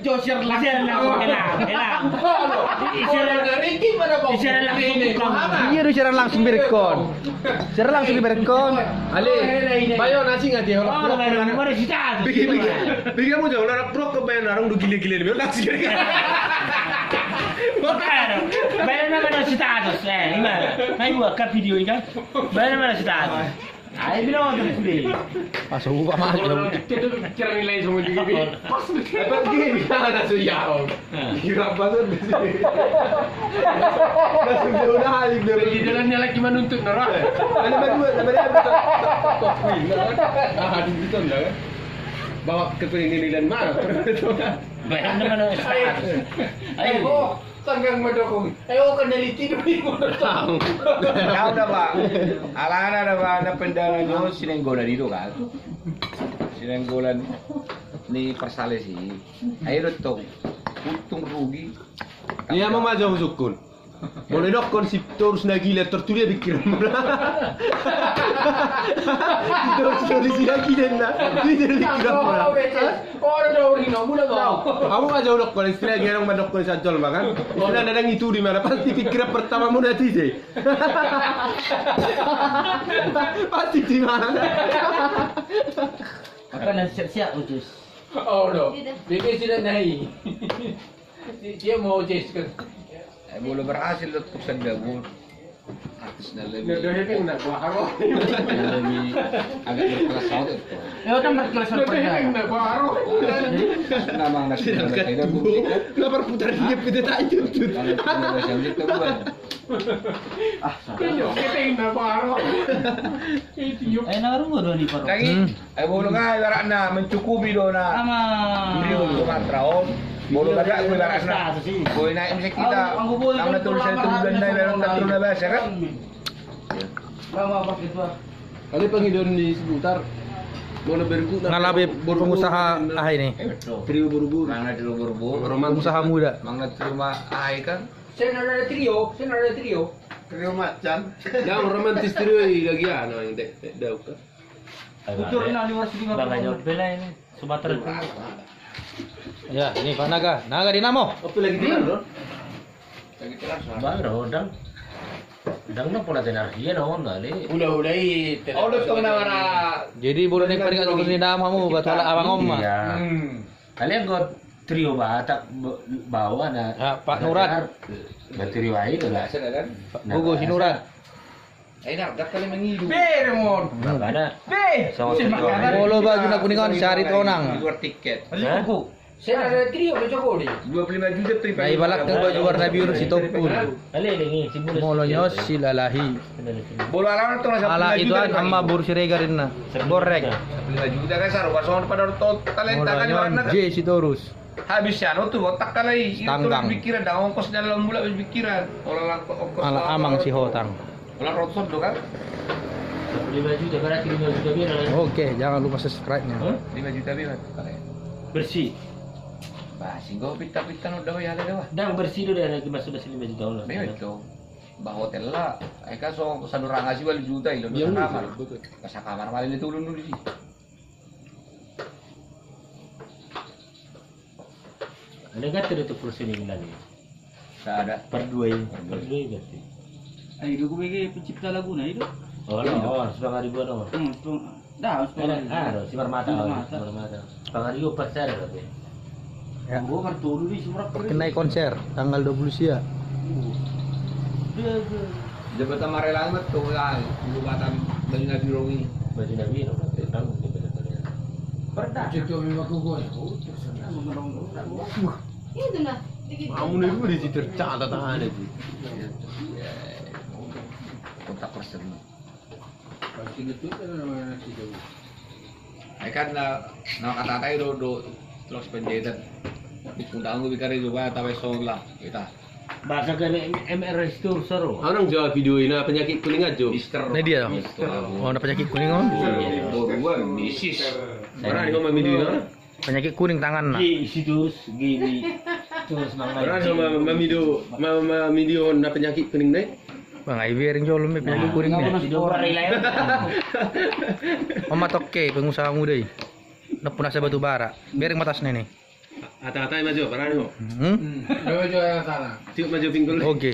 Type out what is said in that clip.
Share lang. Iya, share langsung direkon. Share langsung direkon. Ale, bayo nasi nggak dia Oh, mana sita? Bigyan mo dyan, narak pro ka ba yan? Narang gili-gili niyo, nasi ka. Bayar naman ang status may ka video kan? Bayar naman ang status. Ay, bilang ako tuloy. Pasok ka mas. Ito picture nila yung sumuli gibi. Apa gini? Ada suyaw. Hirap banget di sini. Langsung jauh dah halik dia. Di dalamnya lagi menuntut norak. Ada berdua, ada top queen. Ah, di situ enggak. Bawa ke pengadilan mana? Bayar naman ang status. Ayo, tanggang madokong. Ayo kan dari tidur di motor. Tahu dah Pak, alana ada Pak, ada pendangannya sinenggolan itu kan, sinenggolan ni persalesi, ayo dong, untung rugi. Iya mau maju sukun. Boleh dok konsep terus nagila tertulis pikiran. Terus lagi dan na, tidak pikiran. Oh ada orang mula kau. Kamu aja dok kalau istilah gerang madok kalau sajol makan. Sudah ada yang itu di mana pasti pikiran pertama mu nanti deh. Pasti di mana? Apa nak siap-siap ucus? Oh dok, bikin sudah naik. Dia mau jeskan. Belum berhasil untuk sedang artisnya lebih nak buah haro. lebih agak berkelas auto. Ya kan berkelas Nak buah haro. Nama anak sudah ada Lapar putar dia pede tak jutut. kalau yang itu bukan. Kenyo, kita nak buah haro. Ay, nakarong mo doon di Paro. Lagi, bolu nga ibaratnya mencukupi dona. Ama. Beri untuk mantraon. Bolu ada aku ibaratnya. Boy naik musik kita. Karena tulisan itu bulan na meron tatlo na bahasa kan. Mama bakit ba? Kali pangidon di seputar. Mau bergu Ngalabi pengusaha ini. trio buru-buru. Mangga dulu berburu. Pengusaha muda. Mangga terima ahai kan. Saya ada trio. Trio macan. Yang romantis trio lagi ano yang dek daw ka. Utur na liwas di mga bangayo. Bela ini Sumatera. Ya, ini Pak Naga. Naga Dinamo. Apa lagi dia bro? Lagi terang suara. Baru dang. Dang na pula tenar. Iya naon na le. Udah Oh, udah kau nawara. Jadi boleh nih paling kalau Dinamo mu buat wala abang om mah. Iya. Kalian got trio batak bawa na. Ya, Pak Nuran. Trio ai lah. Biasa kan? Gugu si Nuran. Nak dah kali mengidu. Bermon. Makana. Bolo baju nak kuningan cari Di tonang. luar tiket. Saya ada trio ke Joko di. 25 juta trip. Nah, ibalak ng baju warna biru si Topul. Kali ini simulus. Molonyo si Lalahi. Bolu alam itu nasa Ala itu an amma bursiregar na. Borek. 25 juta kan saru pason pada talenta kan di Molonyo mana. J si Torus. Habis ya tuh otak kalai. Itu Tanggang. pikiran dah ongkos dalam bulan habis pikiran. Olah ongkos. Ala amang si Hotang. Olah rotsot do kan. 5 juta berarti 5 juta biar. Oke, jangan lupa subscribe-nya. 5 juta biar. Bersih. Bah, singgo pita-pita no daw ya daw. Dan bersih dulu ada masuk 5 juta lah. Beyo itu. Bah hotel lah. Eka so sadurang ngasih 2 juta ilo Iya, sa kamar. betul. Sa kamar malin itu ulun dulu sih. Ada nggak tuh itu kursi ini lagi? Tak ada. Per 2 berarti. Ay, gue bagi pencipta lagu na itu. Oh, no, 9.000 no. Dah, Si Marmata. Pangariyo pas ada tapi. Ya. Gue martulu di Surak. Kenai konser tanggal 20 sia. Jabatan marelang betul ya. Jabatan dari Nabi Romi. Baju Nabi no, tahu di benar-benar. Pernah. Cekyo memang aku gue. Itu nah. Kamu nih gue di situ tercatat ada sih. Kontak person. Pasti gitu kan namanya sih jauh. Ay kan na kata do terus penjahitan. Undang gue bikari juga tahu soal kita. Bahasa kan MR itu seru. Anong jawab video ini penyakit kuning aja. Mister. Ini dia. Oh, ada penyakit kuning om. Boruan misis. Orang ngomong video ini. Penyakit kuning tangan nah. Di situ gini. Terus Orang sama video na penyakit kuning nih. Bang, ay biaring jolom may penyakit kuning niya. Di dua hari lain. Mama Tokke, pengusaha muda eh. Napuna sa batu bara. Biaring matas na ni. Ata-ata maju, parani mo. Hmm? Tiup maju pinggul. Oke.